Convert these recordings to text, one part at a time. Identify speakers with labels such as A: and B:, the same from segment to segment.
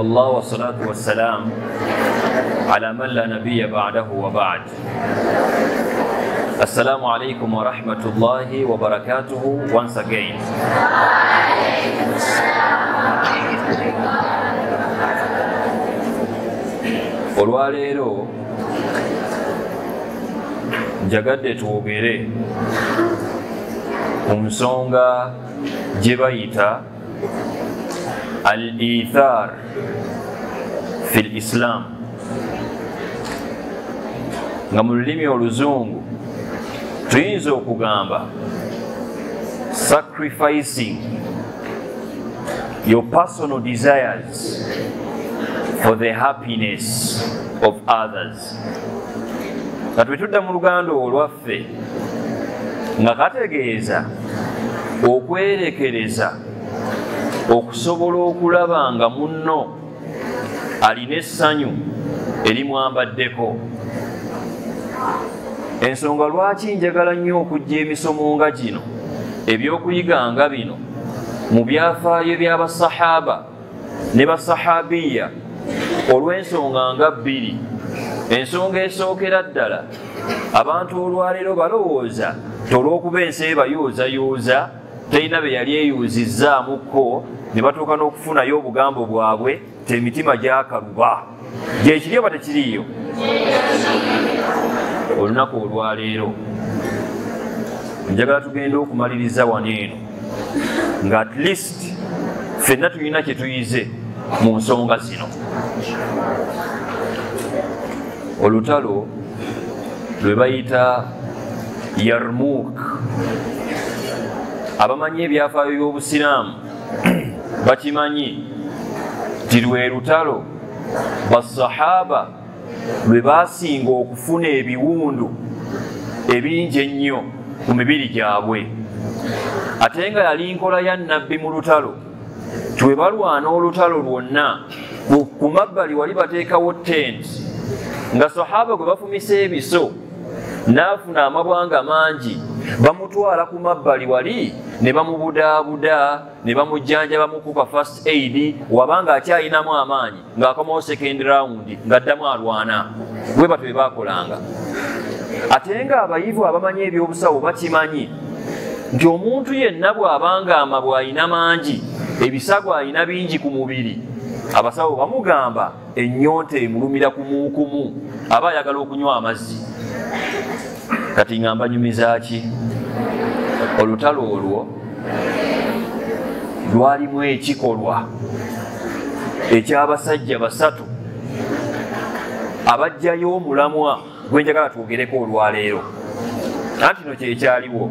A: والله والصلاة والسلام على من لا نبي بعده وبعد. السلام عليكم ورحمة الله وبركاته once again. Olwaleero njagadde twogere ku nsonga gye bayita al-ithar fi l-Islam, nga mu lulimi oluzungu tuyinza okugamba sacrificing your personal desires for the happiness of others. Nga twetudda mu luganda olwaffe nga kategeeza okwerekereza okusobola okulaba nga munno alina essanyu erimwambaddeko. Ensonga lwaki njagala nnyo okujja emisomo nga gino ebyokuyiga nga bino mu byafaayo by'abasahaba ne basahabiya olw'ensonga nga bbiri. Ensonga esookera ddala, abantu olwaleero balowooza olw'okuba ensi ebayuuzayuuza terina be yali eyuuzizzaamuko ne batuuka n'okufunayo obugambo bwabwe emitima gyakaluba. Gyekiri oba tekiriiyo? Olunaku olwaleero njagala tugenda okumaliriza wano eno nga at least ffenna tulina kye tuyize mu nsonga zino. Olutalo lwe bayita Yarmouk, abamanyi ebyafaayo by'Obusiraamu bakimanyi nti lwe lutalo basahaba lwe baasinga okufuna ebiwundu ebingi ennyo ku mibiri gyabwe, ate nga yali nkola ya nnabbi mu lutalo. Twe balwana olutalo lwonna ku mabbali wali bateekawo tent, nga sahaba gwe bafumisa ebiso n'afuna amabwanga mangi, bamutwala ku mabbali wali ne bamubudaabuda ne bamujjanjabamuku ka first aid wabanga akyalinamu amaanyi ng'akomawo second round ng'addamu alwana. Bwe batyo bwe baakolanga. Ate nga abayivu abamanyi ebyobusawo bakimanyi nti omuntu yenna bw'abanga amabwa alina mangi, ebisago alina bingi ku mubiri, abasawo bamugamba ennyonta emulumira kumuukumu, aba ayagala okunywa amazzi. Kati ngamba nyumiza ki? Olutalo olwo lwalimu ekikolwa eky'abasajja basatu abajjayo omulamwa gwe njagala twogereko olwaleero. Anti no kyekyaliwo.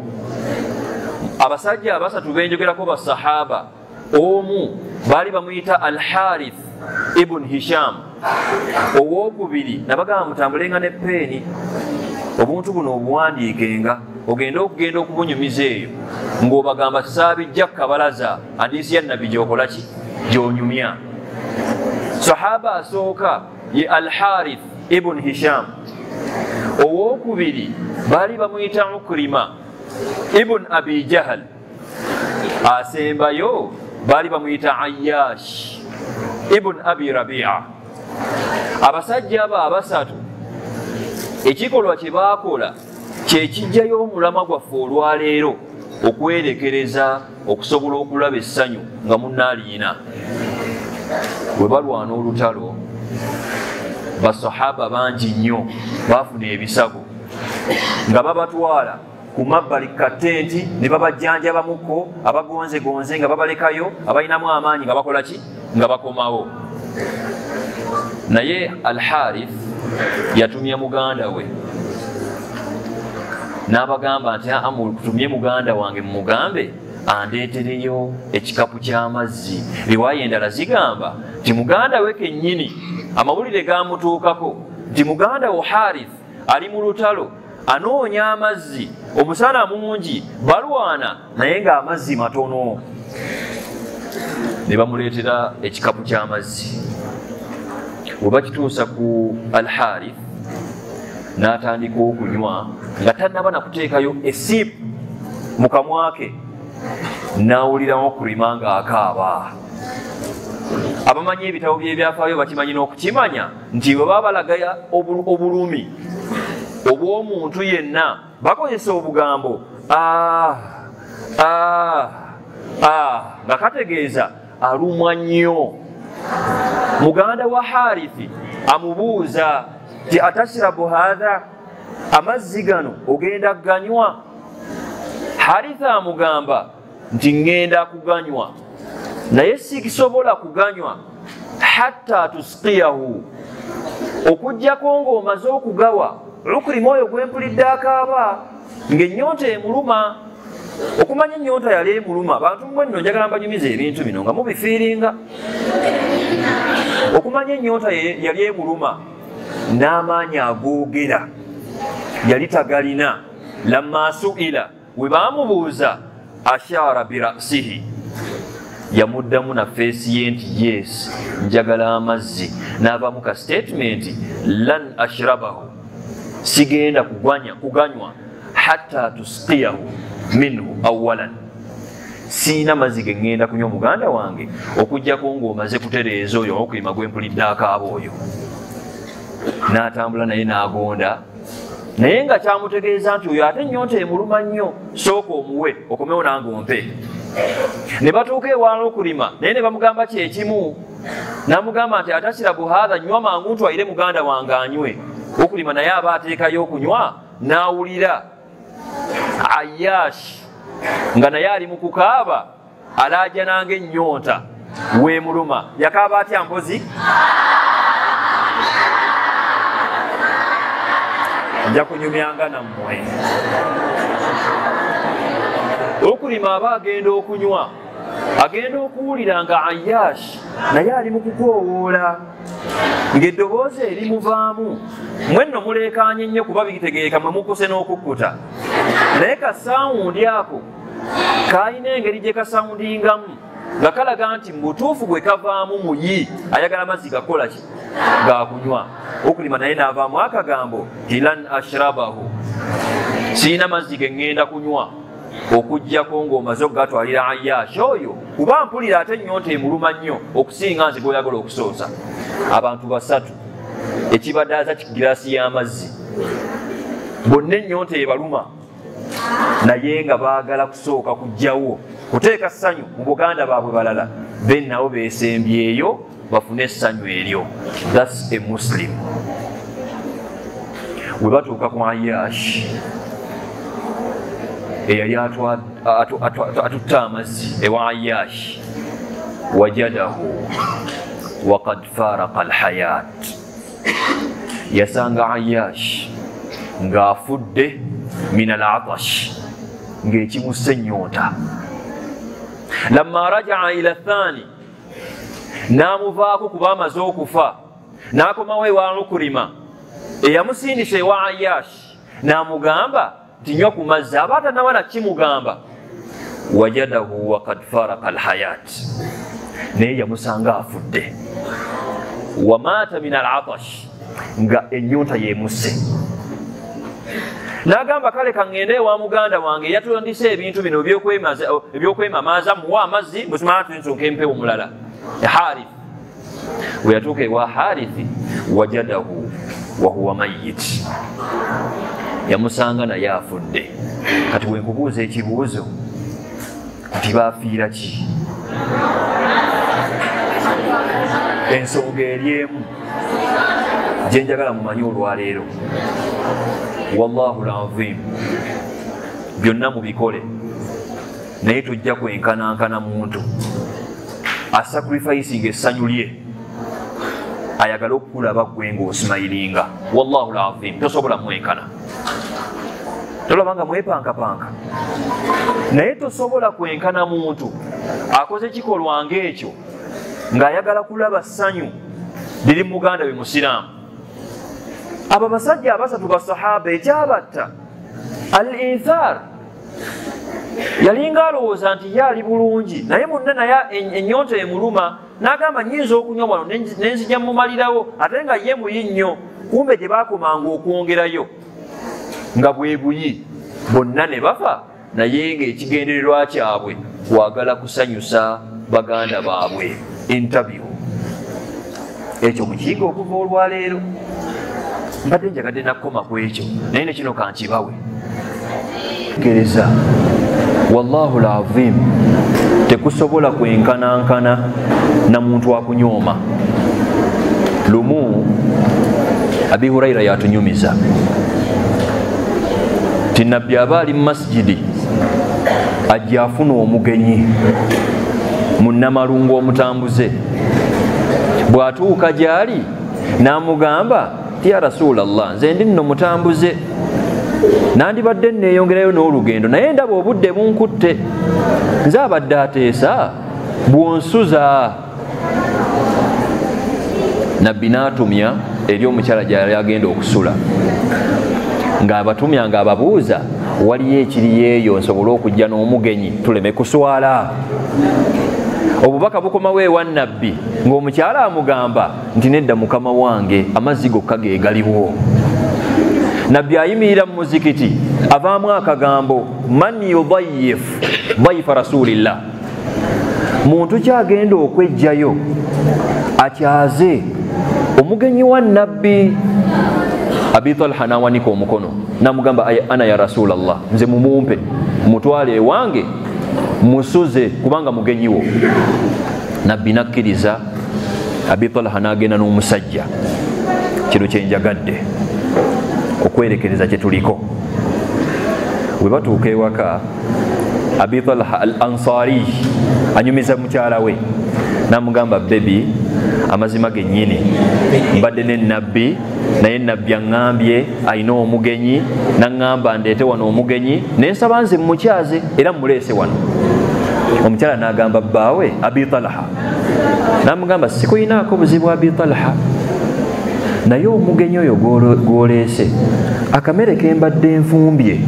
A: Abasajja abasatu benjogerako basahaba, omu baali bamuyita Al-Harith ibn Hisham, owookubiri nabagamba mutambulenga ne peeni, obuntu buno obuwandiikenga ogenda okubunyumiza eyo ng'obagamba saabijja kabalaza hadiisi ya nabbi gy'okola ki? Gy'onyumya. Sahaba asooka ye Al-Harith ibn Hisham, owookubiri baali bamuyita Ukrima ibn Abi Jahal, asembayo baali bamuyita Ayyash ibn Abi Rabi'a. Abasajja abo abasatu ekikolwa kye baakola kye kijjayo omulamwa gwaffe olwaleero okwerekereza okusobola okulaba essanyu nga munnaaliyina. Bwe balwana olutalo, basahaba bangi nnyo baafuna ebisago nga babatwala ku mabbali ka tenti ne babajjanjabamuko, abagonzegonze nga babalekayo, abalinamu amaanyi nga bakola ki? Nga bakomawo. Naye Al-Harith yatumya muganda we n'abagamba nti kutumye muganda wange mumugambe andeetereyo ekikapu ky'amazzi. Riwaya endala zigamba nti muganda we kennyini amawulire gamutuukako nti muganda wo Harith ali mu lutalo anoonya amazzi, omusana mungi, balwana naye ng'amazzi matono. Ne bamuleetera ekikapu ky'amazzi. Bwe bakituusa ku Al-Harith n'atandika okunywa nga tannaba nakuteekayo esiipu mu kamwa ke, n'awuliramu Ukrima ng'akaaba. abamanyi ebitabo by'ebyafaayo bakimanyi n'okukimanya nti bwe baba balaga obulumi obw'omuntu yenna bakozesa obugambo nga kategeeza alumwa nnyo. Muganda wa Harithi amubuuza ti atashrabu hadha, amazzi gano ogenda kuganywa? Harithi amugamba nti ngenda kuganywa naye sikisobola kuganywa hatta tusqiyahu, okujjako ng'omaze okugawa. Ukrima oyo gwempulidde akaaba ng'ennyonta emuluma. Okumanya ennyonta yali emuluma, abantu mmwe nno njagala mbanyumiza ebintu bino nga mubifiiringa. Okumanya ennyonta yali emuluma n'amaanyi agoogera yali tagalina. Lamma su'ila, we baamubuuza, ashara birasihi, yamuddamu na feesi ye nti yes, njagala amazzi. N'avaamu ka statement, lan ashrabahu, sigenda kuganywa hatta tusqiyahu minhu awalan, siina mazzi ge ngenda kunywa muganda wange okujjako ng'omaze kutereeza oyo Ukrima gwempulidde akaaba oyo. N'atambula naye n'agonda, naye nga kyamutegeeza nti oyo ate ennyonta emuluma nnyo, sooka omuwe okomewo nange ompe. Ne batuuka ewa Ukrima naye ne bamugamba kyekimu. N'amugamba nti atashrabu hadha, nywa mangu ntwalire muganda wange anywe. Ukrima naye aba ateekayo okunywa, n'awulira Ayyash nga naye ali mu kukaaba, alaajja nange ennyonta weemuluma. Yakaaba atya mpozi? Nja kunyumyanga nammwe. Ukrima aba agenda okunywa, agenda okuwulira nga Ayyash naye ali mu kukoowoola, ng'eddoboozi erimuvaamu. Mwenno muleekaanye nnyo kuba bitegeeka mwe mukuse n'okukkuta, naye kasawundi ako kaalina engeri gye kasawundingamu nga kalaga nti mu butuufu bwe kavaamu muyi ayagala mazzi gakola ki? Gakunywa. Ukrima naye n'avaamu akagambo ti lan ashrabahu, siina mazzi ge ngenda kunywa okujjako ng'omaze okugatwalira Ayyash oyo, kuba mpulira ate ennyonta emuluma nnyo okusinga nze gw'oyagala okusoosa. Abantu basatu ekibadaaza giraasi y'amazzi, bonna ennyonta ebaluma naye nga baagala kusooka kujjawo kuteeka ssanyu mu Buganda baabwe balala, be nabo beesembyeyo bafune essanyu eryo. That's a Muslim. We batuuka ku Ayyash eyali atutta amazzi ewa Ayyash, wajadahu waqad faraqa alhayat, yasanga Ayyash ng'afudde min al'atash, ng'ekimusse ennyonta. Lamma raja'a ila thani, n'amuvaako kuba amaze okufa, n'akomawo ewa Ukrima eyamusindisa ewa Ayyash, n'amugamba nti nywa ku mazzi, aba atanaba na kimugamba. Wajadahu waqad faraqa alhayat, naye yamusanga afudde. Wamaata min al'atash, nga ennyonta yemusse. N'agamba kale kaŋŋende ewa muganda wange yatandise ebintu bino ebyokwemamaaza, muwa amazzi musimala tunsonka empewo mulala. Harithi we yatuuka ewa Harithi, wajadahu wahuwa mayyit, yamusanga naye afudde. Kati we nkubuuza ekibuuzo nti baafiira ki? Ensonga eri emu gye njagala mumanyi olwaleero, wallahu alazim, byonna mubikole naye tojja kwenkanankana muntu asacrificing essanyu lye ayagala okukulaba gwe ng'osimayiringa. Wallahu alazim, tosobola mwenkana, tolaba nga mwepankapanka, naye tosobola kwenkana muntu akoze kikolwa ng'ekyo ng'ayagala kulaba ssanyu liri muganda we musiraamu. Abo basajja abasatu basahaba ekyabatta al-ithar, yalinga alowooza nti ye ali bulungi, naye munne naye ennyonta emuluma, n'agamba nnyinza okunywa wano nenzija mumalirawo, ate nga ye muyi nnyo. Kumbe gye baakomanga okwongerayo nga bwe buyi, bonna ne bafa, naye ng'ekigendererwa kyabwe kwagala kusanyusa baganda baabwe. Interview ekyo mukiyiga okuva olwaleero. Mbadde njagadde nakoma ku ekyo naye ne kino kankibawe. Gereza wallahu alazim tekusobola kwenkanankana na muntu akunyooma. Lumu Abi Huraira yatunyumiza ti nabbi aba ali mu masjidi ajja afuna omugenyi munnamalungu omutambuze. Bw'atuuka gy'ali n'amugamba ti ya Rasulallah, nze ndi nno mutambuze, nandibadde neeyongerayo n'olugendo naye ndaba obudde bunkutte, nze abadde ateesa bw'onsuza. Nabbi n'atumya eri omukyala gy'ali agenda okusula, ng'abatumya ng'ababuuza waliyo ekiri yeeyo nsobole okujja n'omugenyi tuleme kuswala. Obubaka bukomawo ewa nabbi ng'omukyala amugamba nti nedda mukama wange amazzi gokka ge galiwo. Nabbi ayimirira mu muzikiti avaamu akagambo man yudayif dayfa rasulillah, muntu kyagenda okwejjayo akyaze omugenyi wa nabbi. Abi Talha n'awanika omukono n'amugamba ana ya Rasulallah, nze mumumpe mutwale ewange musuze kubanga mugenyi wo. Nabbi nakkiriza. Abi Talha n'agenda n'omusajja. Kino kyenjagadde okwerekereza kye tuliko. Bwe batuuka ewaka, Abi Talha al Ansari anyumiza mukyala we n'amugamba bebi, amazima gennyini mbadde ne nabbi naye nabbi aŋŋambye alina omugenyi n'aŋŋamba ndeete wano omugenyi n'ensaba nze mukyaze era muleese wano. Omukyala n'agamba bbaawe Abi Talha, n'amugamba sikuyinaako buzibu Abi Talha, naye omugenyi oyo gw'oleese akamere ke mbadde nfumbye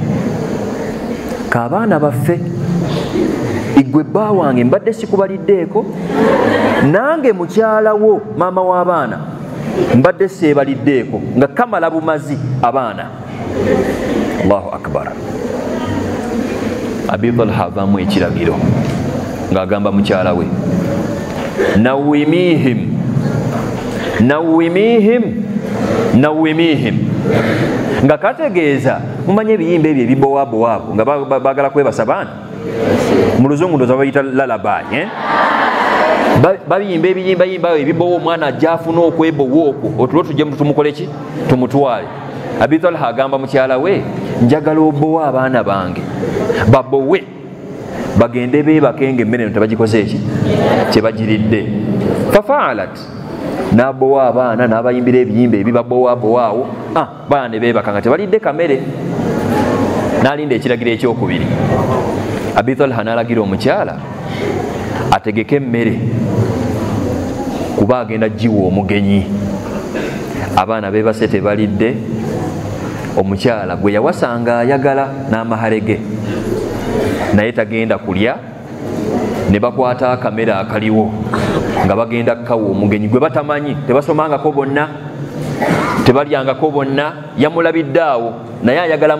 A: k'abaana baffe, igwe bba wange mbadde sikubaliddeeko, nange mukyala wo maama w'abaana mbadde seebaliddeeko nga kamala bumazi abaana. Allahu akbar. Abi Talha avaamu ekiragiro ng'agamba mukyala we nawimihim nawimihim nawimihim, nga kategeeza mumanye ebiyimba ebyo ebibowabowaabo nga baagala kwebasa baana, mu luzungu ndoza bayita lullaby. Bayimba ebiyimbayimba ebibowa omwana ajja afuna okwebowa okwo otulo tujje tumukole ki tumutwale. Abi Talha agamba mukyala we njagala obowa abaana bange babowe bagende beebakenga emmere no tebagikoze eki kyebagiridde. Fafaalat, n'abowa abaana n'abayimbira ebiyimba ebibabowabowaawo, baana ne beebaka nga tebalidde kamere. N'alinda ekiragiro ekyokubiri. Abi Talha n'alagira omukyala ategeke emmere kuba agenda giwa omugenyi. Abaana beebase tebalidde. Omukyala gwe yawasanga ayagala n'amaharege naye tagenda kulya, ne bakwata akamere akaliwo nga bagenda kukawa omugenyi gwe batamanyi, tebasomangako bonna, tebalyangako bonna. Yamulabidde awo naye ayagala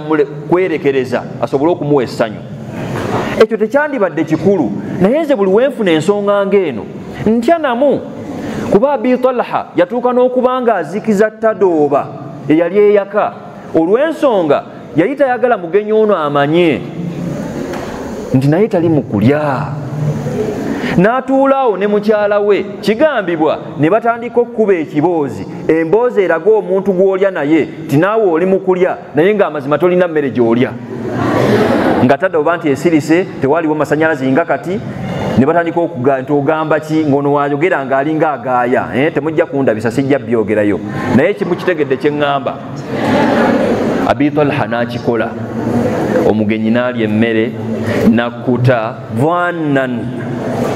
A: kwerekereza asobole okumuwa essanyu. Ekyo tekyandibadde kikulu, naye nze buli wenfuna ensonga ng'eno ntya namu, kuba Abi Talha yatuuka n'okuba nga azikiza Tadooba eyali eyaka olw'ensonga yali tayagala mugenyi ono amanye nti naye tali mu kulya. N'atuulaawo ne mukyala we, kigambibwa ne batandika okkuba ekiboozi, emboozi eraga omuntu gw'olya naye ti naawe oli mu kulya naye ng'amazima tolina mmere gy'olya. Nga Tadooba nti esirise, tewaliwo masanyalazi nga kati, ne batandika nti ogamba ki ng'ono wayogera ng'alinga agaaya, temujja kundabisa sijja byogerayo, naye kimu kitegedde kye ŋŋamba. Abi Talha n'akikola, omugenyi n'alya emmere n'akkuta dhannan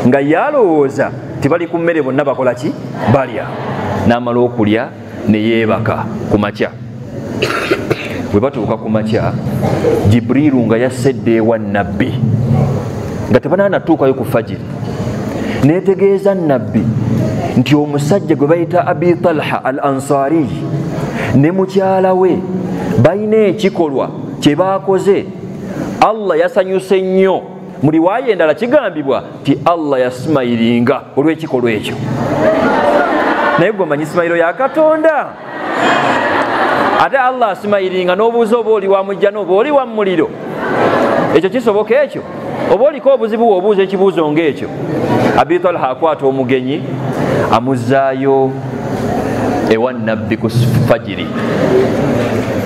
A: nga yalowooza tibali ku mmere bonna bakola ki balya. N'amala okulya ne yeebaka ku makya. Bwe batuuka ku makya, Jibriiru nga yassedde ewa nabbi nga tebanaanatuukayo ku fajiri, neetegeeza nabbi nti omusajja gwe bayita Abi Talha al Ansari ne mukyala we balina ekikolwa kye baakoze. Allah yasanyuse nnyo. Mu riwaaya endala kigambibwa nti Allah yasimayiringa olw'ekikolwa ekyo. naye gwe omanyi simayiro ya Katonda. Ate Allah asimayiringa n'obuuza oba oli wamujja n'oba oli wa muliro. Ekyo kisoboka ekyo? Oba oliko obuzibu obuuza ekibuuzo ng'ekyo. Abi Talha akwata omugenyi amuzzaayo ewa nabbi ku fajiri.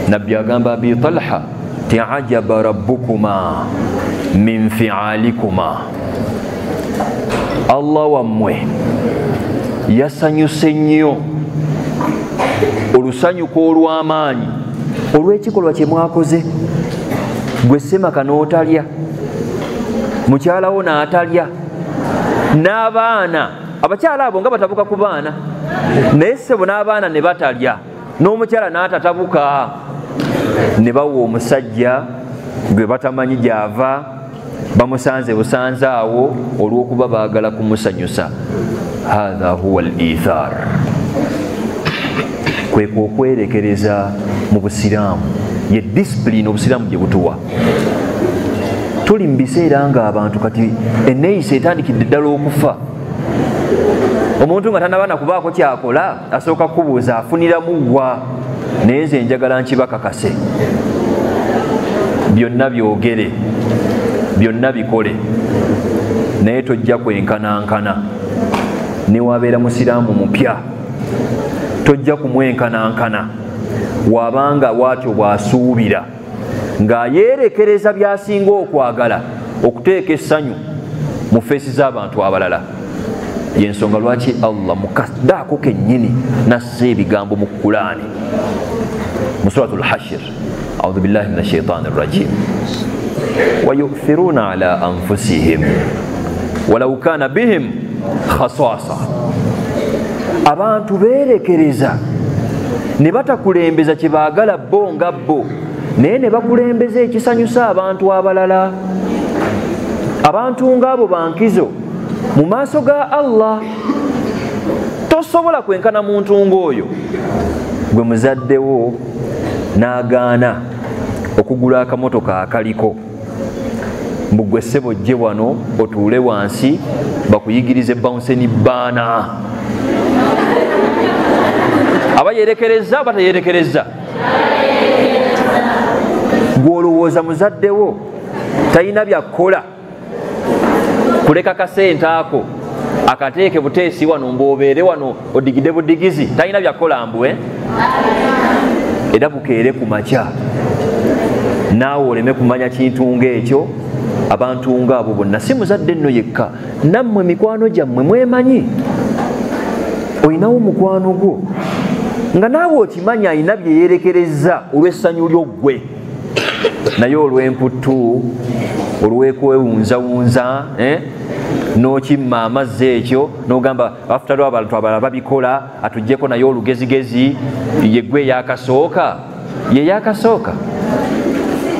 A: Nabbi agamba Abi Talha ti'ajaba rabbukuma min fi'alikuma. Allah wammwe yasanyuse nnyo olusanyuko olw'amaanyi olw'ekikolwa kye mwakoze. Gwe Semaka n'otalya, mukyalawo n'atalya, n'abaana abakyala abo nga batabuka ku baana, naye ssebo n'abaana ne batalya, n'omukyala n'atatabuka. Ne bawa omusajja gwe batamanyi gy'ava, bamusanze busanze awo olw'okuba baagala kumusanyusa. Hatha huwa al-ithar. Kweko okwerekereza mu Busiraamu, ye discipline Obusiraamu gye butuwa. Tuli mu biseera ng'abantu kati enneeyisa etandikidde ddala okufa. Omuntu nga tanaba na kubaako kyakola asooka kubuuza afuniramu wa, naye nze njagala nkibakakase. Byonna byogere, byonna bikole, naye tojja kwenkanankana. Ne wabeera musiraamu mupya tojja kumwenkanankana. Wabanga bw'atyo bw'asuubira ng'ayeerekereza by'asinga okwagala okuteeka essanyu mu feesi z'abantu abalala. Y'ensonga lwaki Allah mukaddaako kennyini nassa ebigambo mu Qur'ani mu suratul Hashr, a'udhu billahi minash shaitanir rajim, wa yu'thiruna ala anfusihim walau kana bihim khasasa. Abantu beerekereza ne batakulembeza kye baagala bo nga bo, naye ne bakulembeza ekisanyusa abantu abalala. Abantu ng'abo bankizo mu maaso ga Allah. Tosobola kwenkana muntu ng'oyo. Gwe muzaddewo n'agaana okugula akamotoka akaliko, mbu gwe ssebo jje wano otuule wansi bakuyigirize bounceni baana. Aba yerekereza aba tayerekereza? Gw'olowooza muzaddewo talina byakkola kuleka kasente ako akateeke buteesi wano mbobeere wano odigide budigizi, talina byakkola mbwe. Era bukeere ku makya naawe oleme kumanya kintu ng'ekyo. Abantu ng'abo bonna si muzadde nno yekka, nammwe mikwano gyammwe mwemanyi. Olinawo mukwano gwo nga naawe okimanyi alina bye yeerekereza olw'essanyu ly'oggwe, naye olw'emputtu olw'okwewunzawunza n'okimma amazzi ekyo n'ogamba afutalo abantu abalala babikola atuggyeko naye olugezigezi, ye ggwe eyakasooka, ye yakasooka.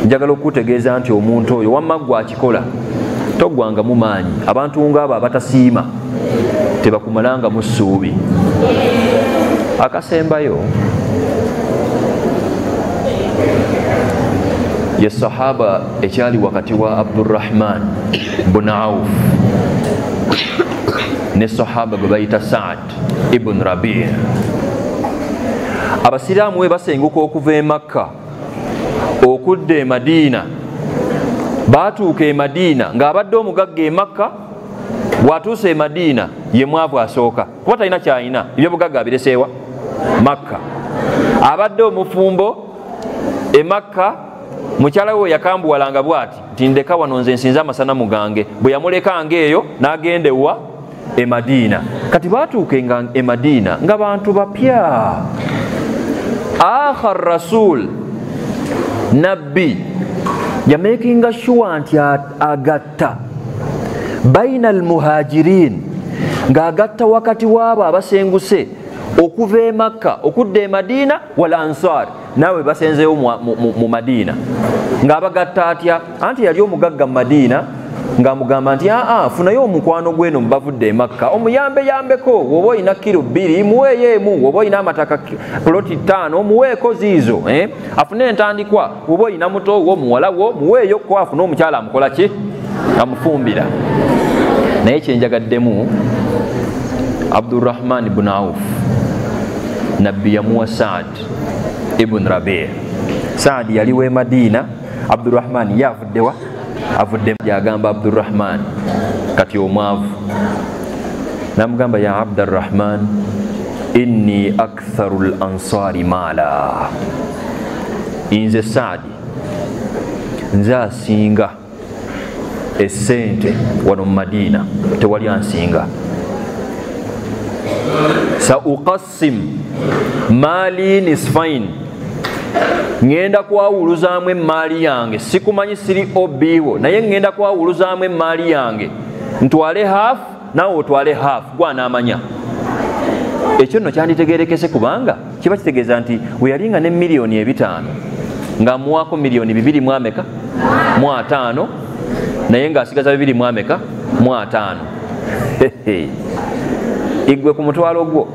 A: Njagala okutegeeza nti omuntu oyo wamma gwakikola toggwangamu maanyi. Abantu ng'abo abatasiima tebakumalangamu ssuubi. Akasembayo ye sahaba ekyali wakati wa Abdurrahman ibn Auf ne sahaba gwe bayita Saad ibn Rabi'. Abasiraamu we basenguka okuva e Makka okudda e Madiina, baatuuka e Madiina ng'abadde omugagga e Makka, bw'atuusa e Madiina ye mwavu asooka kuba talina kyalina, ebyobugagga abireseewa Makka. Abadde omufumbo e Makka, mukyala we yakambuwalanga bw'ati nti ndeka wano nze nsinza amasanamu gange. Bwe yamuleka ng'eyo n'agenda ewa e Madiina. Kati baatuuka e Madiina nga bantu bapya. Akhar Rasul Nabbi yamakinga sure nti agatta baina almuhajirin, ng'agatta wakati w'abo abasenguse okuva e Makka okudda e Madiina wal ansar, naawe basenzeyo mu Madiina. Ng'abagatta atya? Anti yali omugagga mu Madiina ng'amugamba nti funayo omukwano gweno mubavudde e Makka omuyambeyambeko, woba olina kilo 2 muweeyo emu, woba olina amataka ploti 5 muweeko ziizo, afune entandikwa, woba olina muto wo muwala wo muweeyo ko afune omukyala amukola ki? Amufumbira. Naye kyenjagaddemu Abdurrahman ibn Auf nabbi yamuwa Saad ibn Rabi'. Saad yaliwe Madina, Abdurrahman yavuddewa avudde yagamba Abdurrahman kati omwavu namugamba ya Abdurrahman inni aktharu al-ansari mala, nze Saad nze asinga essente wano mu Madina, tewali ansinga. Sa uqassim mali nisfain, ngenda kwawuluzaamu emaali yange, sikumanyi siri obiwo naye ngenda kwawuluzaamu emaali yange, ntwale half nawe otwale half, gwanaamanya. Ekyo nno kyanditegerekese kubanga kiba kitegeeza nti we yalinga ne miliyoni 5 ng'amuwaako miliyoni 2 mu ameka mu 5 naye ng'asigaza 2 mu ameka mu 5. Igwe ku mutwalo gwo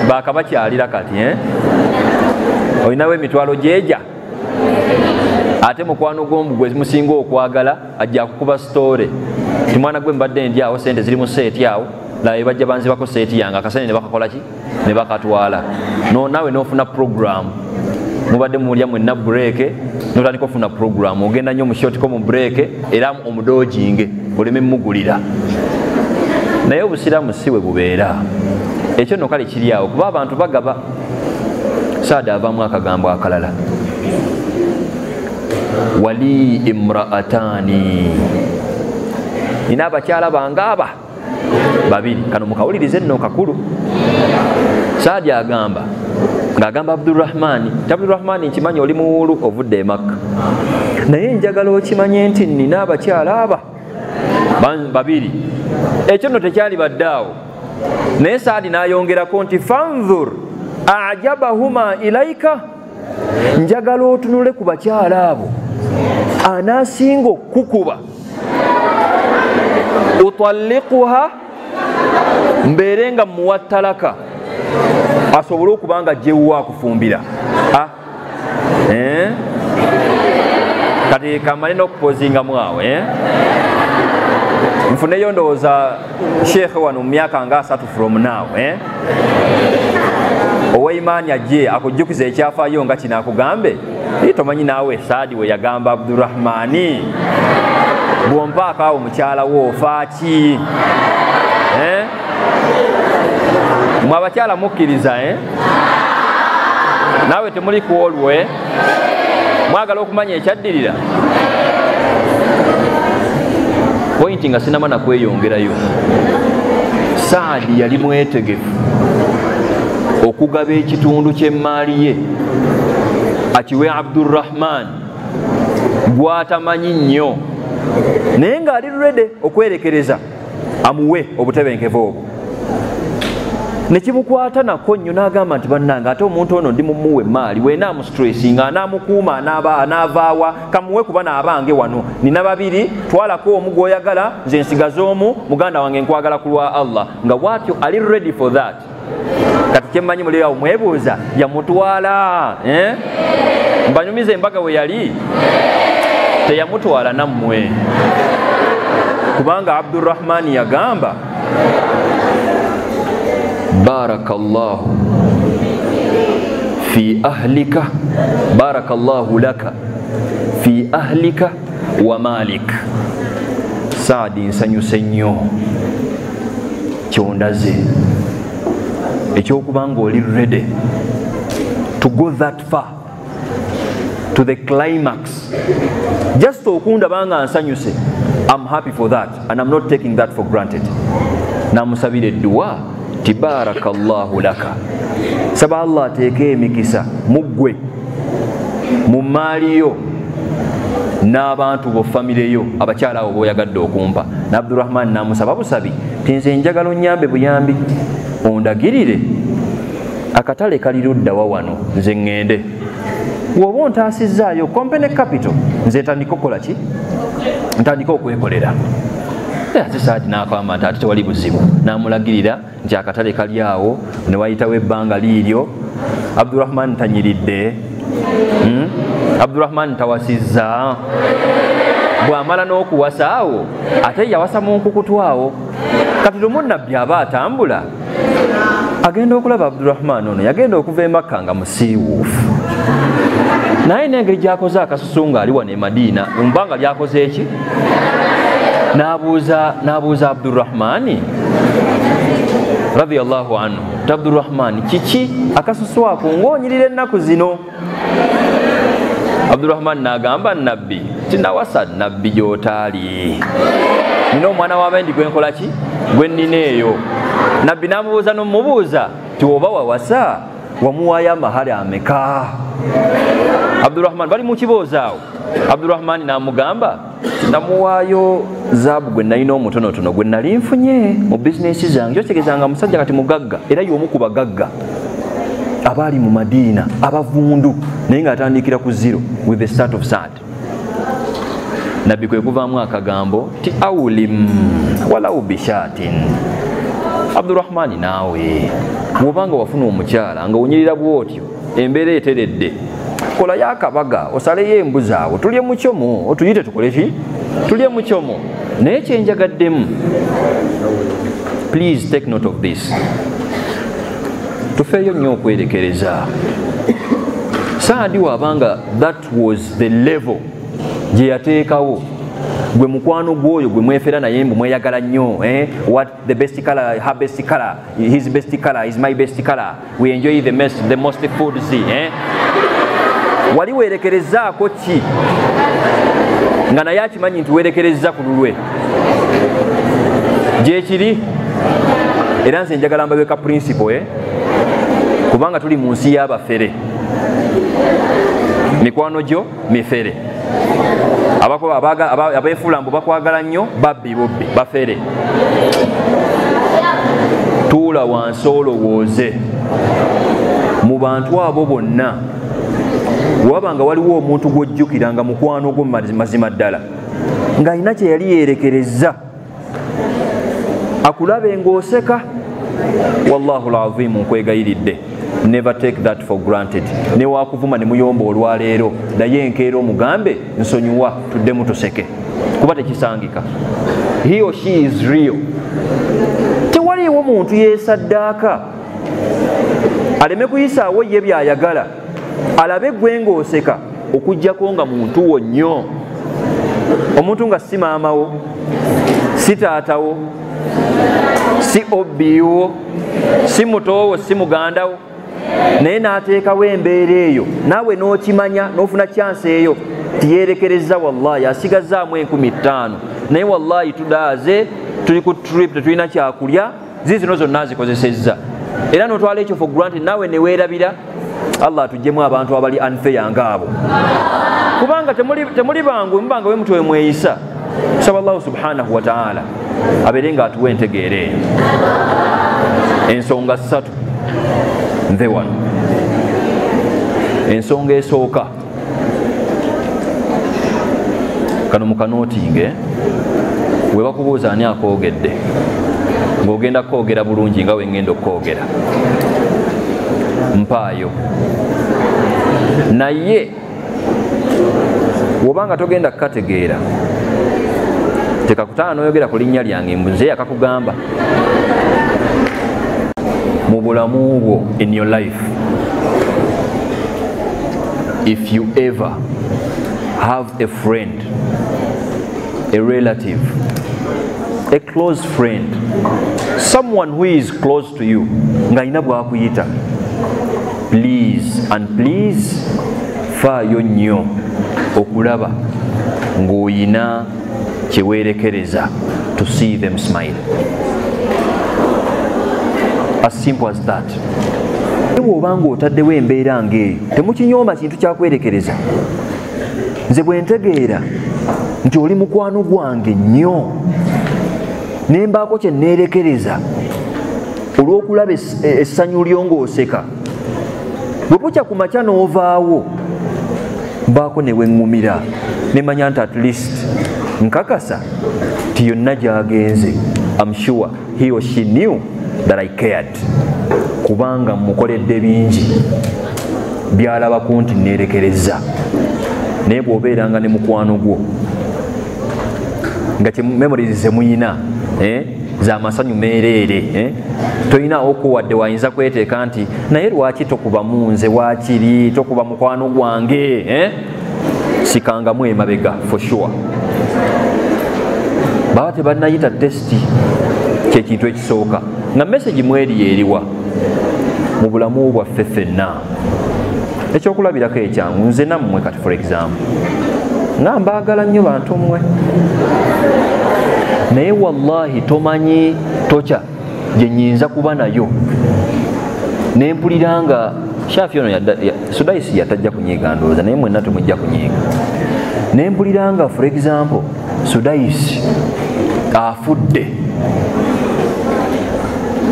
A: bakabakyalira kati olinawo emitwalo gyeja, ate mukwano gw'ombu gwe musinga okwagala ajja kukuba sitore ti mwana gwe mbadde ndi awo sente ziri mu seeti awo naye bajja banzibako seeti yange akasene ne bakakola ki ne bakatwala. No nawe n'ofuna program, mubadde mulya mwenna break n'otandika ofuna program, ogenda nnyo mu short ko mu break era omudojinge oleme mugulira. Naye obusiraamu si bwe bubeera. Ekyo nno kale kiri awo kuba abantu bagaba. Saad avaamu akagambo akalala, wali imraatani, nina abakyala bange aba babiri. Kano mukawulirize nno kakulu. Saad agamba ng'agamba Abdurrahmani, Abdurrahmani nkimanyi oli muwulu ovudde e Makka, naye njagala okimanye nti nina abakyala aba babiri. Ekyo nno tekyali baddaawo, naye Saadi n'ayongerako nti fanzur ajabahuma ilaika, njagala otunule ku bakyala abo anaasinga okukuba, utalliquha, mbeere nga muwa ttalaka asobole okuba nga jjewuwa akufumbira. Kati kamale n'okupozingamu awo nfuneyo ndowooza sheekhe wano mu myaka nga 3 from now oweimaani ajje akujjukiza ekyafaayo nga kino akugambe, tomanyi naawe Saadi we yagamba Abdurrahmani bw'ompaako awo mukyala wo ofaaki? Mwe abakyala mukkiriza naawe temuli ku olwe, mwagala okumanya ekyaddirira. Pointi nga sinamana kweyongerayo, Saadi yali mwetegefu okugaba ekitundu ky'emmaali ye akiwe Abdurrahman gw'atamanyi nnyo, naye ng'ali ready okwerekereza amuwe obutebenkevu obwo. Ne kimukwata nako nnyo n'agamba nti bannange ate omuntu ono ndi mumuwe emaali, weenaamu stressinga anaamukuuma anaavaawa, kamuwe kuba n'abange wano, nina babiri, twalako omu gw'oyagala, nze nsigaza omu, muganda wange nkwagala ku lwa Allah. Nga bw'atyo ali ready for that. Kati kyemmanyi muli awo mwebuuza yamutwala mbanyumiza embaga we yali teyamutwala nammwe, kubanga Abdurrahmani yagamba barakallahu fi ahlika, barakallahu laka fi ahlika wa malik. Saadi nsanyuse nnyo kyondaze ekyokubanga oli ready to go that far to the climax, just okundaba nga nsanyuse. I'm happy for that and I'm not taking that for granted. Namusabira edduwa ti barakallahu laka, saba Allah ateeke emikisa muggwe mu maali yo n'abantu bo famire yo, abakyala abo b'oyagadde okumpa. Ne Abdurrahman namusaba busabi ti nze njagala onnyambe buyambi, ondagirire akatale kali luddawa wano nze ŋŋende, bw'oba ontaasizzaayo company capital nze ntandika okukola ki, ntandika okwekolera. Ate Saadi n'akamba nti ate tewali buzibu, n'amulagirira nti akatale kali awo. Ne wayitawo ebbanga liiryo, Abdurrahman tanyiridde, Abdurrahman tawasizza. Bw'amala n'okuwasa awo ate yawasa mu nkukutu awo, kati lumunabbi aba atambula agenda okulaba Abdurrahman ono yagenda okuva e Makka nga musiiwuufu naye n'engeri gy'akoze akasusu nga ali wano e Madiina mumbanga lyakoze eki n'abuuza Abdurrahmani radiyallahu anhu Abdurrahmani kiki akasusu ako ng'onyirira ennaku zino Abdurrahman n'agamba nabbi tinawasa nabbi gy'otaali nina omwana w'abendi gwenkola ki gwe nnina eyo nabbi n'amubuuza n'omubuuza ti oba wawasa wamuwaayo amahali ameka Abdurrahman bali mu kiboozi awo Abdurrahman n'amugamba namuwaayo zaabu gwe nalina omutonotono gwe nali nfunye mu bizinesi zange kyotegezanga musajja kati mugagga era y'omu ku bagagga abaali mu Madiina abavundu naye ng'atandikira ku zero with the start of sad nabbi kwe kuvaamu akagambo ti awulim walau bishatin Abdurrahmani naawe bw'obanga wafuna omukyala nga onyirira bw'otyo embeera eteredde kolayo akabaga osaleyo embuzi awo tulye mu kyomo otuyite tukole ki tulye mu kyomo naye kyenjagaddemu please take note of this tufeeyo nnyo okwerekereza saadi wabanga that was the level gye yateekawo gwe mukwano gwoyo gwe mwefera naye mbu mweyagala nnyo what the best color her best color his best color is my best color we enjoy the most food wali werekerezaako ki nga naye akimanyi nti werekereza ku lulwe gyekiri era nze njagala mbaweka principle kubanga tuli mu nsi y'abafere mikwano gyo mifere abeefuula mbu bakwagala nnyo babbi bobbi bafere tuula wansi olowooze mu bantu abo bonna wabanga waliwo omuntu gw'ojjukiranga mukwano gwo mazima ddala ng'alina kye yali yeerekereza akulabe ng'oseka wallahu alazim nkwegayiridde never take that for granted ne wakuvuma ne muyomba olwaleero naye enkeera omugambe nsonyiwa tuddemu tuseke kuba tekisangika he or she is real tewaliwo muntu yeesaddaaka aleme kuyisaawo ye byayagala alabe gwe ng'oseka okuggyako nga muntu wo nnyo omuntu nga si maamawo si taatawo si obbiwo si mutowo si mugandawo naye n'ateekawo embeera eyo naawe n'okimanya n'ofuna chance eyo tiyeerekereza wallahi asigazaamu 15,000 naye wallahi tudaaze tuli ku trip tetulina kyakulya zizino zonna azikozesezza era n'otwala ekyo for granted naawe ne weerabira Allah atuggyemu abantu abali unfair ngaabo kubanga temuli bangu mubanga we mutwe mweyisa saba Allah subhanahu wa ta'ala abeere nga atuwa entegeera eyo ensonga 3 nve wano ensonga esooka kano mukanootinge we bakubuuza ani akoogedde ng'ogenda koogera bulungi nga wengenda okukoogera mpaayo naye wobanga togenda kukategeera tekakutaana noyogera ku linnya lyange mbuze akakugamba mu bulamu bwo in your life if you ever have a friend, a relative, a close friend, someone who is close to you ngaina bwakuyita, please and please faayo nnyo okulaba ng'oyina kyeweerekereza to see them smile. As simple as that. Bw'obanga otaddewo embeera ng'eyo temukinyooma kintu kyakwerekereza. Nze bwe ntegeera nti oli mukwano gwange nnyo ne mbaako kye neerekereza olw'okulaba essanyu lyo ng'oseka, bwe bukya ku makya n'ovaawo mbaako ne weŋŋumira ne manya nti at least nkakasa ti yonna gy'agenze, I'm sure he or she knew that I cared, kubanga mukoledde bingi byalabako nti neerekereza. Naye bw'obeeranga ne mukwano gwo nga memories ze muyina za masanyu meerere toyina okuwadde wayinza kweteeka nti naye lwaki tokuba munze wakiri tokuba mukwano gwange sikangamu emabega for sure baba tebanayita testi kyekintu ekisooka nga message mweri yeeriwa mu bulamu bwaffe ffenna ekyokulabirako ekyangu nze nammwe kati for example nga mbaagala nnyo bantu mmwe naye wallahi tomanyi toca gye nnyinza kuba nayo nempulira nga shafi ono Sudaisi yatajja kunyiiga ndowooza naye mwenna temujja kunyiiga nempulira nga for example Sudaisi afudde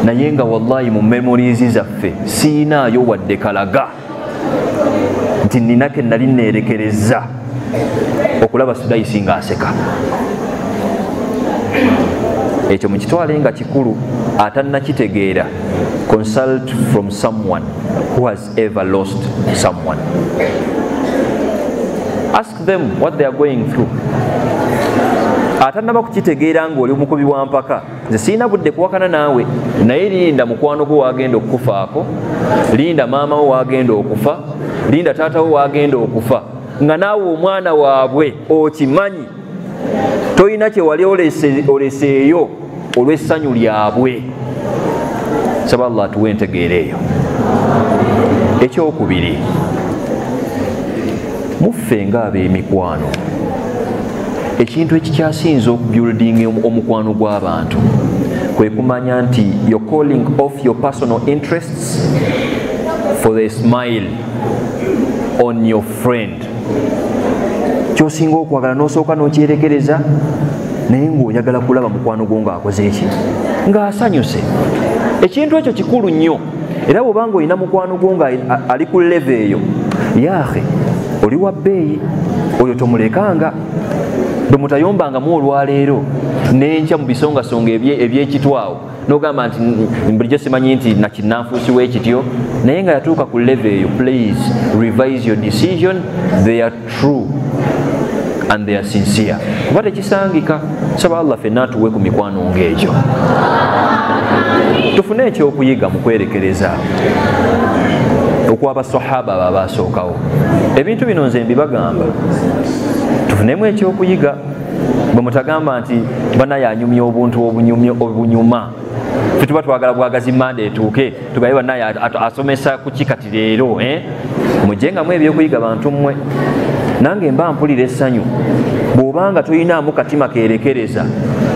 A: naye nga wallahi mu memories zaffe siinaayo wadde kalaga nti ninake nali neerekereza okulaba Sudaisi ng'aseka ekyo mukitwale nga kikulu atannakitegeera consult from someone who has ever lost someone ask them what they are going through atannaba kukitegeera ng'oli omukubi wa mpaka nze siina budde kuwakana naawe naye linda mukwano gwo wagenda okukufaako linda maama wo wagenda okufa linda taata wo wagenda okufa nga naawe omwana waabwe okimanyi toyina kye wali oleseeyo olw'essanyu lyabwe saba Allah tuwe entegeera eyo ekyokubiri muffe ng'ab'emikwano ekintu ekikyasinza okubuilding omukwano gw'abantu kwe kumanya nti you're calling off your personal interests for the smile on your friend kyosinga okwagala n'osooka n'okyerekereza naye ng'oyagala kulaba mukwano gwo ng'akoze eki ng'asanyuse ekintu ekyo kikulu nnyo era bw'obanga olina mukwano gwo nga ali ku leve eyo yaahe oli wa bbeeyi oyo tomulekanga bwe mutayombangamu olwaleero n'enkya mu bisongasonga ebyekitwawo n'ogamba nti bulijjo simanyi nti nakinanfuusi w'ekityo naye nga yatuuka ku leve eyo please revise your decision they are true and they are sincere kuba tekisangika saba Allah ffenna atuwe ku mikwano ng'egyo tufune ekyokuyiga mu kwerekereza okw'abasahaba babasookawo ebintu bino nze mbibagamba tufunemu ekyokuyiga bwe mutagamba nti banaye anyumya obuntu obunyuma tuba twagala bwagazi mande etuuke tugaye banaye asomesa kuki kati leero mujjengamu ebyokuyiga bantu mmwe nange mba mpulira essanyu bw'obanga toyinaamu katima keerekereza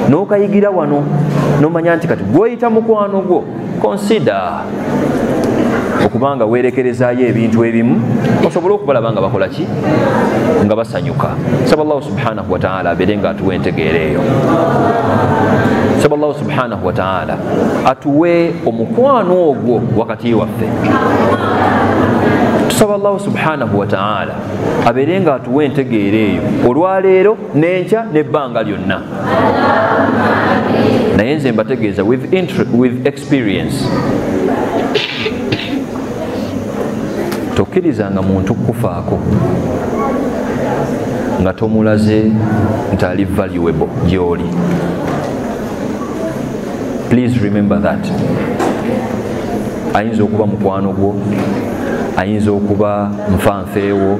A: n'okayigira wano n'omanya nti kati gw'oyita mukwano gwo consider okubanga weerekerezaayo ebintu ebimu osobole okubalaba nga bakola ki nga basanyuka saba Allahu subhanahu wa ta'ala abeere nga atuwe entegeera eyo saba Allahu subhanahu wa ta'ala atuwe omukwano ogwo wakati waffe tusaba Allahu subhanahu wa ta'ala abeere nga atuwe entegeera eyo olwaleero n'enkya n'ebbanga lyonna naye nze mbategeeza with experience tokkirizanga muntu kufaako nga tomulaze nti ali valuable gy'oli please remember that ayinza okuba mukwano gwo ayinza okuba nfanfeewo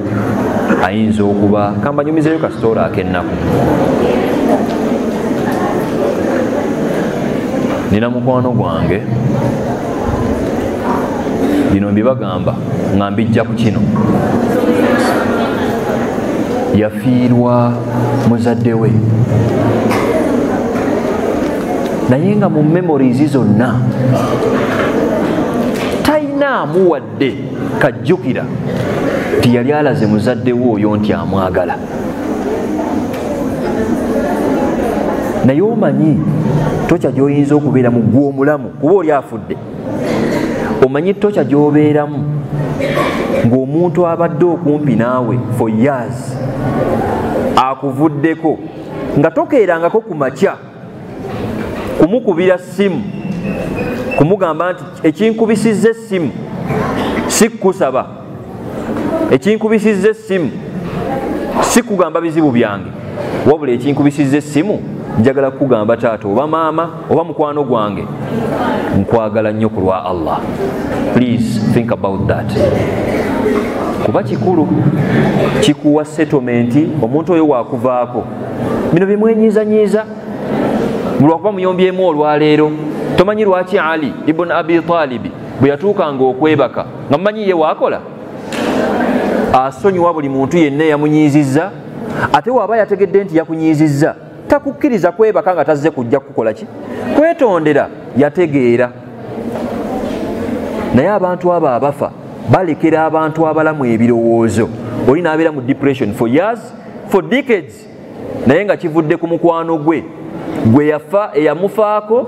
A: ayinza okuba kambanyumizeyo kasitoola ak'ennaku nina mukwano gwange bino mbibagamba nga mbijja ku kino yafiirwa muzadde we naye nga mu memories zonna talinaamu wadde kajjukira nti yali alaze muzadde we oyo nti amwagala naye omanyi tokya gy'oyinza okubeeramu gw'omulamu kuba oli afudde omanyi tokya gy'obeeramu ng'omuntu abadde okumpi naawe for years akuvuddeko nga tokeerangako ku makya kumukubira ssimu kumugamba nti ekinkubisizza essimu si kukusaba ekinkubisizza essimu si kugamba bizibu byange wabula ekinkubisizza essimu njagala kugamba taata oba maama oba mukwano gwange nkwagala nnyo ku lwa Allah. Please think about that. Kuba kikulu kikuwa settlement omuntu oyo wakuvaako. Bino bimwenyiizanyiiza lwakuba muyombyemu olwaleero. Tomanyi lwaki Ali ibn Abi Talib bwe yatuukanga okwebaka nga mumanyi ye waakola? Asonyiwa buli muntu yenna yamunyiizizza, ate waaba yategedde nti yakunyiizizza takukkiriza kwebaka nga tazze kujja kukola ki? Kwetondera. Yategeera. Naye abantu abo abafa balekera abantu abalamu ebirowoozo. Oli n'abeera mu depression for years, for decades, naye nga kivudde ku mukwano gwe yafa eyamufaako,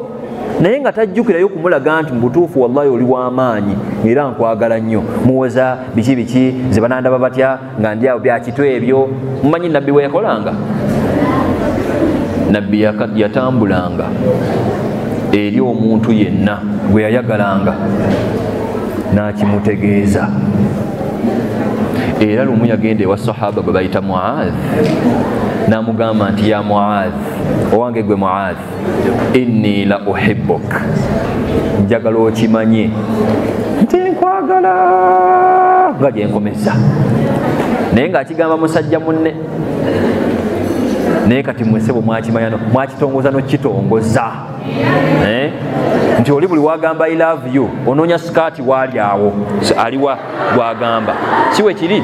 A: naye nga tajjukirayo kumulaga nti mu butuufu wallahi oli w'amaanyi era nkwagala nnyo. Muwoza biki ze banandaba batya nga ndi awo byakitu ebyo. Mumanyi nabbi we yakolanga? Nabbi yatambulanga eri omuntu yenna gwe yayagalanga n'akimutegeeza. Era lumu yagenda ewa sahaba gwe bayita Muadh n'amugamba nti ya Muadh, owange gwe Muadh, inni la uhibbuk, njagala okimanye nti nkwagala nga gye nkomeza. Naye ng'akigamba musajja munne. Naye kati mwesebo mwakimanya mwakitongoza n'okitongoza. Nti oli buli wagamba I love you onoonya sikaati waali awo aliwa gwagamba, si we kiri?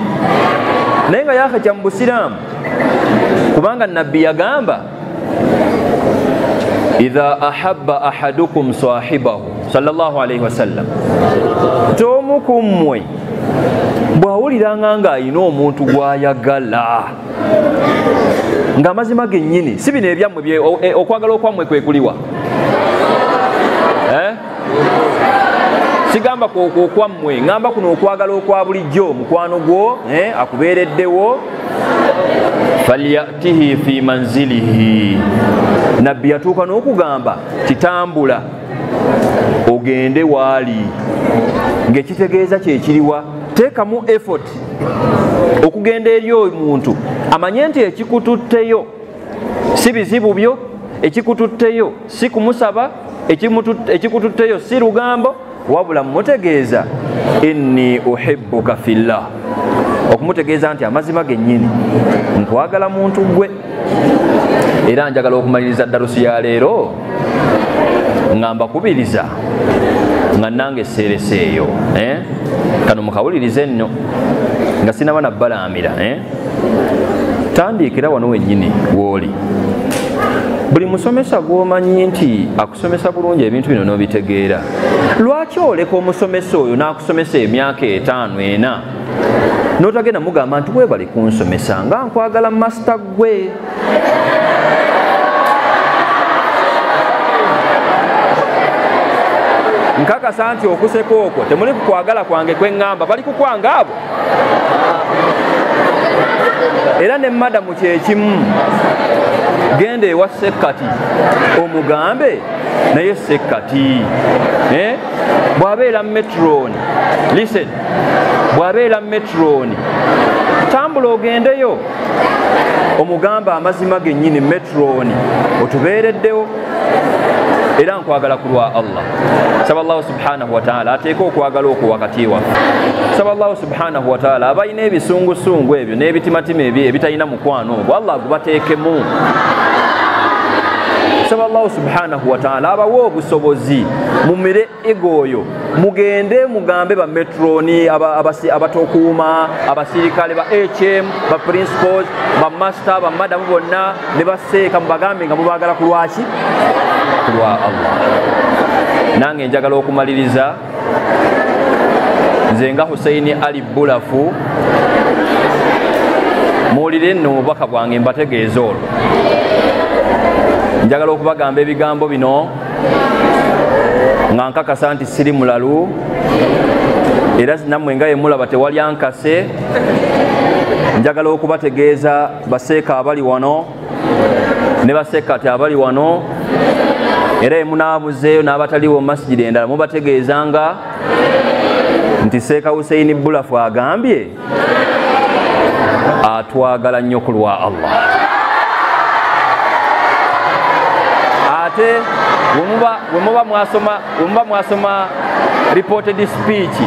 A: Naye nga yakakya mu Busiraamu, kubanga nabbi yagamba idha ahabba ahadukum sahibahu sallallahu alayhi wasallam, tomu ku mmwe bw'awuliranga ng'ayina omuntu gw'ayagala ng'amazima gennyini, si bino ebyammwe okwagala okwammwe kwe kuliwa. Sigamba okwammwe, ngamba kuno okwagala okwa bulijjo mukwano gwo akubeereddewo. Falyatihi fi manzilihi, nabbi yatuuka n'okugamba kitambula ogende waali, ng'ekitegeeza kyekiriwa. Teekamu effort okugenda eri omuntu amanye nti ekikututteyo si bizibu byo, ekikututteyo si kumusaba, ekikututteyo si lugambo, wabula mumutegeeza inni uhibbuka fillah, okumutegeeza nti amazima gennyini nkwagala muntu gwe. Era njagala okumaliriza darusi ya leero nga mbakubiriza nga nange seereseeyo kano mukawulirize nno nga sinaba nabbalaamira. Tandiikira wano wennyini w'oli. Buli musomesa gw'omanyi nti akusomesa bulungi ebintu bino n'obitegeera, lwaki oleka omusomesa oyo n'akusomesa emyaka 5-4 n'otagenda mugamba nti weebale kunsomesa nga nkwagala masita gwe? Nkakasa nti okuseka okwo temuli kukwagala kwange kwe ŋŋamba, bali kukwanga abo. Era ne madamu kyekimu, genda ewa sekkati omugambe naye sekkati bw'abeera metroni, listen, bw'abeera metroni tambula ogendeyo omugamba amazima gennyini metroni otubeereddewo. Era nkwagala ku lwa Allah. Saba Allah subhanahu wa ta'ala ateeka okwagala okwo wakati waffe. Saba Allah subhanahu wa ta'ala abalina ebisungusungu ebyo n'ebitimatima ebyo ebitalina mukwano ogwo Allah gubateekemu. Saba Allah subhanahu wa ta'ala abawe obusobozi mumire ego oyo, mugende mugambe ba metroni, abatokuuma, abasirikale, ba HM, ba principals, ba master, ba madamu bonna ne baseeka mubagambe nga mubagala ku lwaki? Ku lwa Allah. Nange njagala okumaliriza, nze nga Hussein Ali Bulafu, muwulire nno obubaka bwange mbategeeza olwo. Njagala okubagamba ebigambo bino nga nkakasa nti siri mulalu, era nammwe nga yemulaba tewali ankase. Njagala okubategeeza baseeka abali wano ne basekati abali wano, era emunaabuzeeyo n'abataliwo mu masjidi endala mubategeezanga nti Seeka Hussein Bulafu agambye atwagala nnyo ku lwa Allah. ate wemuba mwasoma reported speech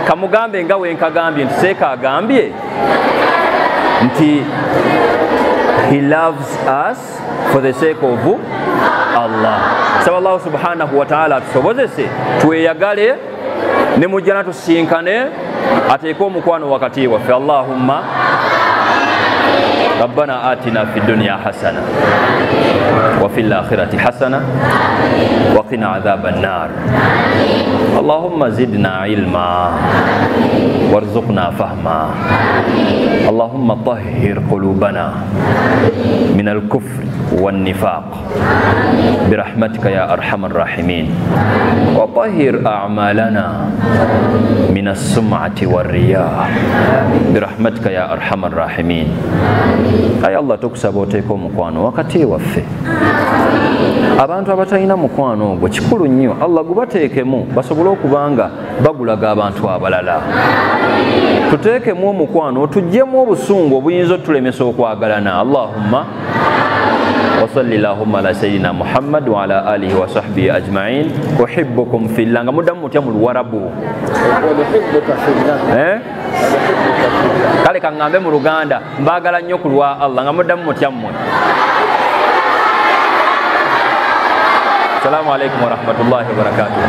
A: kamugambe nga wenkagambye nti seeka agambye nti he loves us for the sake of Allah. Saba Allah subhanahu wa ta'ala atusobozese tweyagale ne mujjana tusinkane ateeke omukwano wakati waffe. Allahumma ربنا آتنا في الدنيا حسنة وفي الآخرة حسنة وقنا عذاب النار. اللهم زدنا علما وارزقنا فهما. اللهم طهر قلوبنا من الكفر والنفاق برحمتك يا أرحم الراحمين. وطهر أعمالنا من السمعة والرياء برحمتك يا أرحم الراحمين. Ayi Allah tukusaba oteeka omukwano wakati waffe. Abantu abatalina mukwano ogwo kikulu nnyo Allah gubateekemu basobole okubanga bagulaga abantu abalala. Tuteekemu omukwano tuggyemu obusungu obuyinza otulemesa okwagalana. Allahumma وصلى اللهم على سيدنا محمد وعلى آله وصحبه أجمعين. أحبكم في الله. مدام متيم الورب. ونحبك في الله. kale kangambe mu Luganda mbagala nnyo kulwa Allah nga muddamu mutyammwe. Assalamu alaikum wa rahmatullahi wa barakatuh.